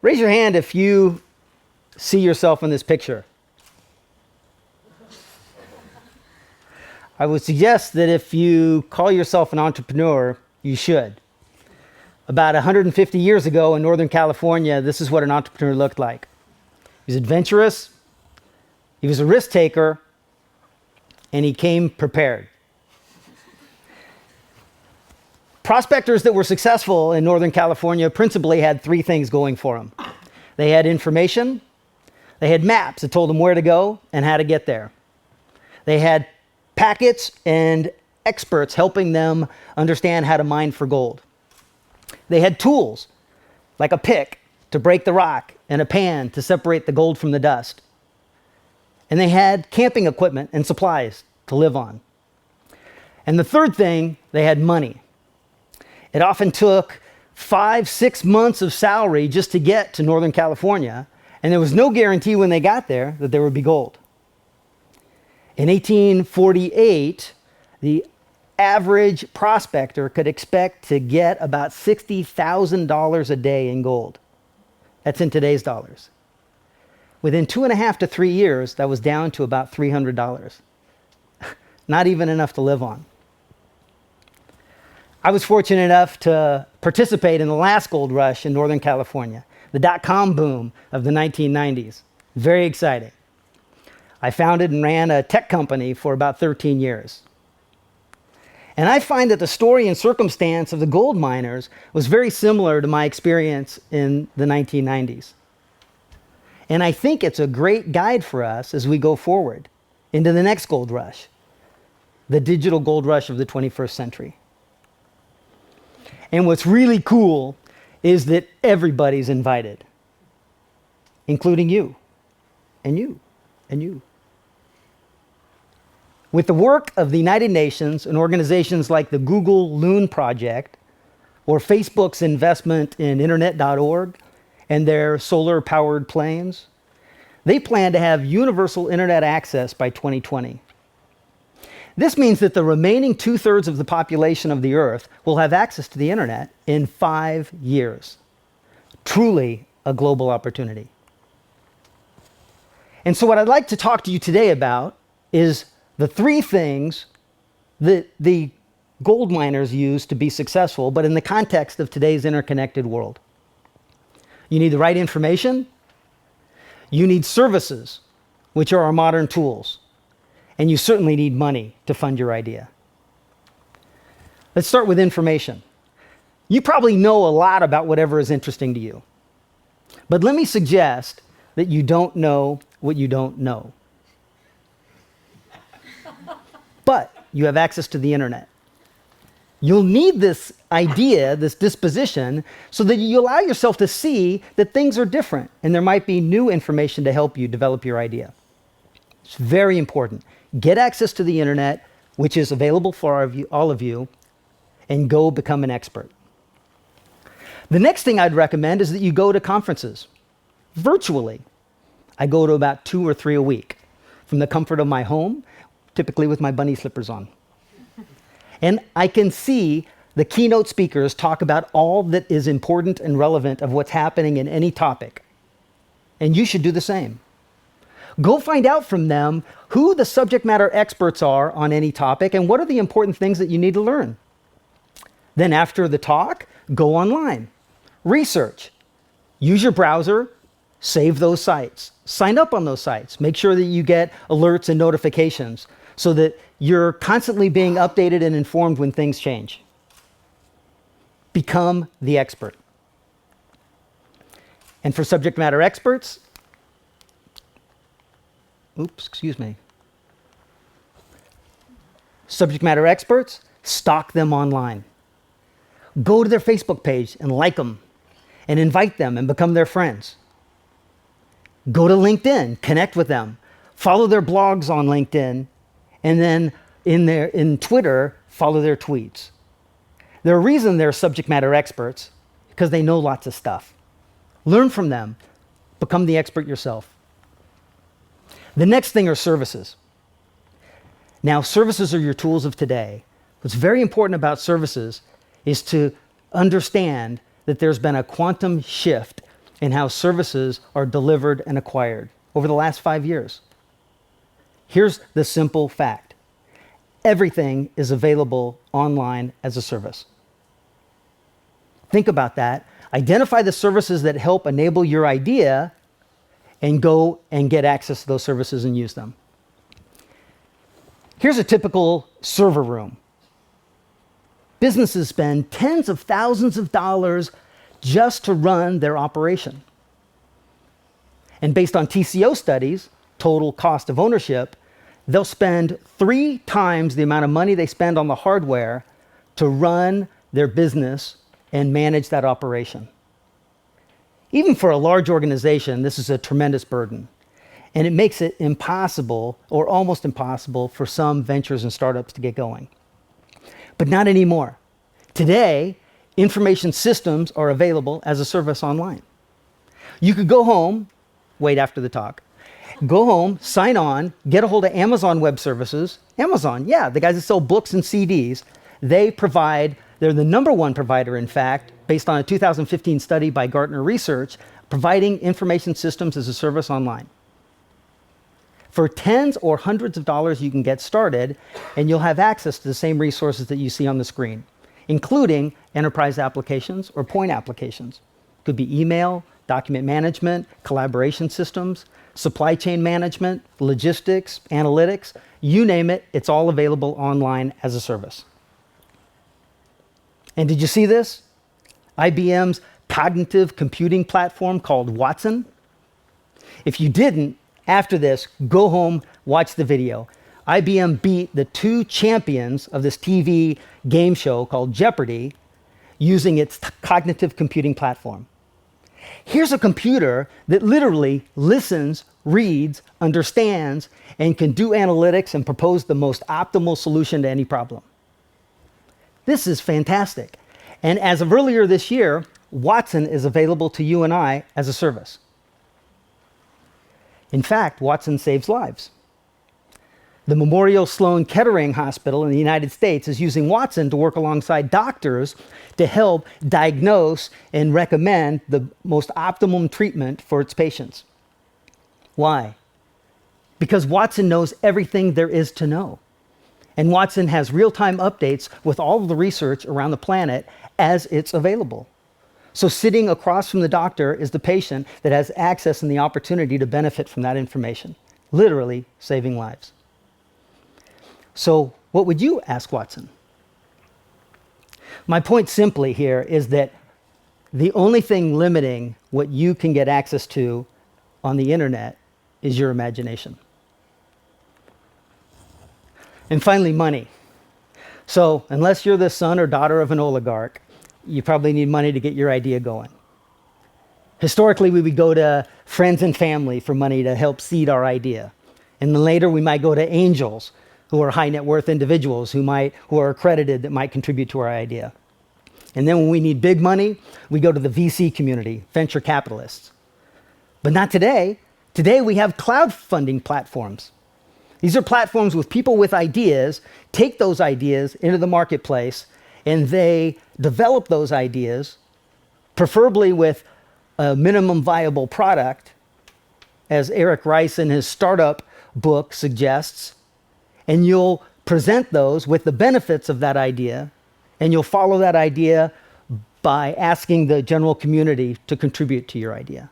Raise your hand if you see yourself in this picture. I would suggest that if you call yourself an entrepreneur, you should. About 150 years ago in Northern California, this is what an entrepreneur looked like. He was adventurous, he was a risk taker, and he came prepared. Prospectors that were successful in Northern California principally had three things going for them. They had information, they had maps that told them where to go and how to get there. They had packets and experts helping them understand how to mine for gold. They had tools, like a pick to break the rock and a pan to separate the gold from the dust. And they had camping equipment and supplies to live on. And the third thing, they had money. It often took 5-6 months of salary just to get to Northern California, and there was no guarantee when they got there that there would be gold. In 1848, the average prospector could expect to get about $60,000 a day in gold. That's in today's dollars. Within 2.5 to 3 years, that was down to about $300. Not even enough to live on. I was fortunate enough to participate in the last gold rush in Northern California, the dot-com boom of the 1990s. Very exciting. I founded and ran a tech company for about 13 years. And I find that the story and circumstance of the gold miners was very similar to my experience in the 1990s. And I think it's a great guide for us as we go forward into the next gold rush, the digital gold rush of the 21st century. And what's really cool is that everybody's invited, including you, and you, and you. With the work of the United Nations and organizations like the Google Loon Project or Facebook's investment in Internet.org and their solar-powered planes, they plan to have universal internet access by 2020. This means that the remaining 2/3 of the population of the Earth will have access to the internet in 5 years. Truly a global opportunity. And so what I'd like to talk to you today about is the three things that the gold miners use to be successful, but in the context of today's interconnected world. You need the right information, you need services, which are our modern tools, and you certainly need money to fund your idea. Let's start with information. You probably know a lot about whatever is interesting to you, but let me suggest that you don't know what you don't know. But you have access to the internet. You'll need this idea, this disposition, so that you allow yourself to see that things are different and there might be new information to help you develop your idea. It's very important. Get access to the internet, which is available for all of you, and go become an expert. The next thing I'd recommend is that you go to conferences, virtually. I go to about 2 or 3 a week, from the comfort of my home, typically with my bunny slippers on. And I can see the keynote speakers talk about all that is important and relevant of what's happening in any topic. And you should do the same. Go find out from them who the subject matter experts are on any topic and what are the important things that you need to learn. Then after the talk, go online, research, use your browser, save those sites, sign up on those sites, make sure that you get alerts and notifications so that you're constantly being updated and informed when things change. Become the expert. And for subject matter experts, subject matter experts, stalk them online. Go to their Facebook page and like them and invite them and become their friends. Go to LinkedIn, connect with them, follow their blogs on LinkedIn, and then in Twitter, follow their tweets. The reason they're subject matter experts because they know lots of stuff. Learn from them, become the expert yourself. The next thing are services. Now, services are your tools of today. What's very important about services is to understand that there's been a quantum shift in how services are delivered and acquired over the last 5 years. Here's the simple fact. Everything is available online as a service. Think about that. Identify the services that help enable your idea and go and get access to those services and use them. Here's a typical server room. Businesses spend tens of thousands of dollars just to run their operation. And based on TCO studies, total cost of ownership, they'll spend 3 times the amount of money they spend on the hardware to run their business and manage that operation. Even for a large organization, this is a tremendous burden. And it makes it impossible, or almost impossible, for some ventures and startups to get going. But not anymore. Today, information systems are available as a service online. You could go home, wait after the talk, go home, sign on, get a hold of Amazon Web Services. Amazon, yeah, the guys that sell books and CDs. They're the #1 provider, in fact, based on a 2015 study by Gartner Research, providing information systems as a service online. For tens or hundreds of dollars, you can get started, and you'll have access to the same resources that you see on the screen, including enterprise applications or point applications. Could be email, document management, collaboration systems, supply chain management, logistics, analytics, you name it, it's all available online as a service. And did you see this? IBM's cognitive computing platform called Watson. If you didn't, after this, go home, watch the video. IBM beat the 2 champions of this TV game show called Jeopardy using its cognitive computing platform. Here's a computer that literally listens, reads, understands, and can do analytics and propose the most optimal solution to any problem. This is fantastic. And as of earlier this year, Watson is available to you and I as a service. In fact, Watson saves lives. The Memorial Sloan Kettering Hospital in the United States is using Watson to work alongside doctors to help diagnose and recommend the most optimum treatment for its patients. Why? Because Watson knows everything there is to know. And Watson has real-time updates with all of the research around the planet as it's available. So sitting across from the doctor is the patient that has access and the opportunity to benefit from that information, literally saving lives. So what would you ask Watson? My point simply here is that the only thing limiting what you can get access to on the internet is your imagination. And finally, money. So unless you're the son or daughter of an oligarch, you probably need money to get your idea going. Historically, we would go to friends and family for money to help seed our idea. And then later we might go to angels, who are high net worth individuals who are accredited that might contribute to our idea. And then when we need big money, we go to the VC community, venture capitalists. But not today. Today we have crowdfunding platforms. These are platforms with people with ideas, take those ideas into the marketplace, and they develop those ideas, preferably with a minimum viable product, as Eric Rice in his startup book suggests, and you'll present those with the benefits of that idea, and you'll follow that idea by asking the general community to contribute to your idea.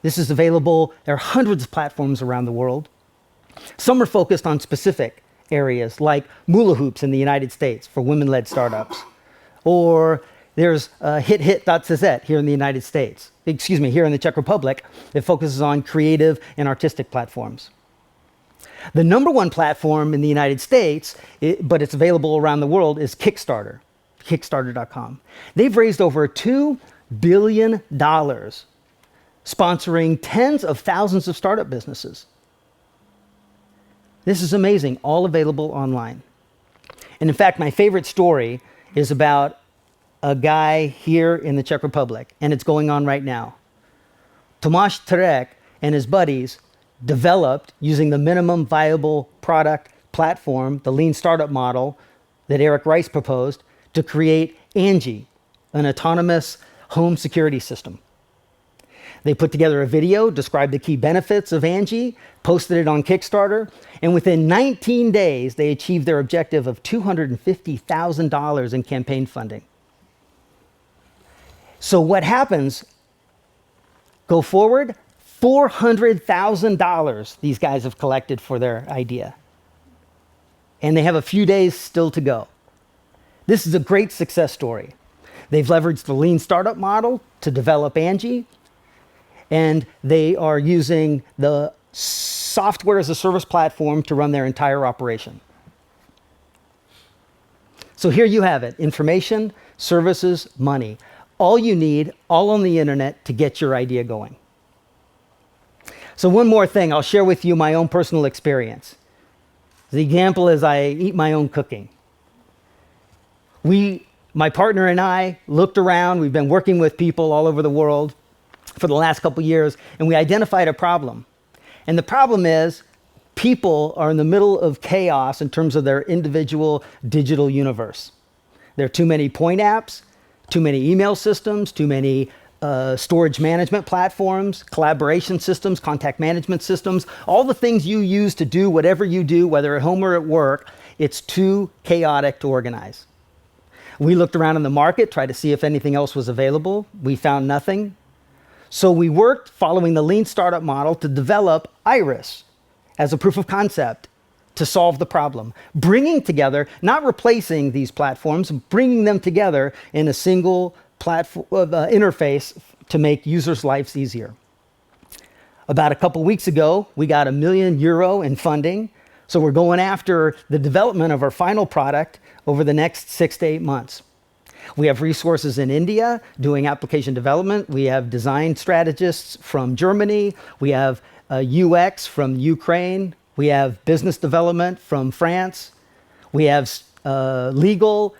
This is available. There are hundreds of platforms around the world. Some are focused on specific areas, like Hula Hoops in the United States for women-led startups. Or there's hit.cz here in the United States, here in the Czech Republic, that focuses on creative and artistic platforms. The #1 platform in the United States, but it's available around the world, is Kickstarter, Kickstarter.com. They've raised over $2 billion sponsoring tens of thousands of startup businesses. This is amazing, all available online. And in fact, my favorite story is about a guy here in the Czech Republic, and it's going on right now. Tomáš Turek and his buddies developed, using the minimum viable product platform, the lean startup model that Eric Rice proposed, to create Angie, an autonomous home security system. They put together a video, described the key benefits of Angie, posted it on Kickstarter, and within 19 days, they achieved their objective of $250,000 in campaign funding. So what happens? Go forward, $400,000 these guys have collected for their idea. And they have a few days still to go. This is a great success story. They've leveraged the lean startup model to develop Angie, and they are using the software as a service platform to run their entire operation. So here you have it, information, services, money. All you need, all on the internet to get your idea going. So one more thing, I'll share with you my own personal experience. The example is I eat my own cooking. My partner and I looked around, we've been working with people all over the world for the last couple years, and we identified a problem. And the problem is people are in the middle of chaos in terms of their individual digital universe. There are too many point apps, too many email systems, too many storage management platforms, collaboration systems, contact management systems, all the things you use to do whatever you do, whether at home or at work, it's too chaotic to organize. We looked around in the market, tried to see if anything else was available. We found nothing. So we worked following the lean startup model to develop Iris as a proof of concept to solve the problem, bringing together, not replacing these platforms, bringing them together in a single platform interface to make users' lives easier. About a couple weeks ago, we got €1 million in funding. So we're going after the development of our final product over the next 6 to 8 months. We have resources in India doing application development. We have design strategists from Germany. We have UX from Ukraine. We have business development from France. We have legal,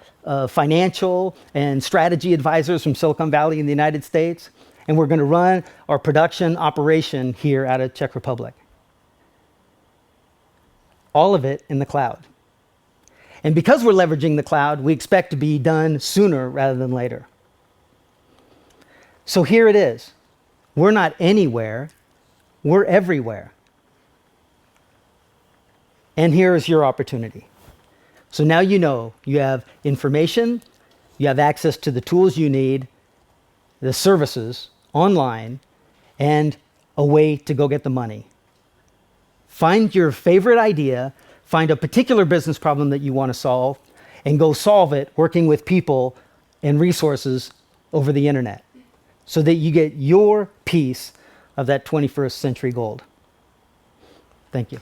financial, and strategy advisors from Silicon Valley in the United States. And we're going to run our production operation here out of Czech Republic. All of it in the cloud. And because we're leveraging the cloud, we expect to be done sooner rather than later. So here it is. We're not anywhere, we're everywhere. And here is your opportunity. So now you know you have information, you have access to the tools you need, the services online, and a way to go get the money. Find your favorite idea, find a particular business problem that you want to solve, and go solve it working with people and resources over the internet so that you get your piece of that 21st century gold. Thank you.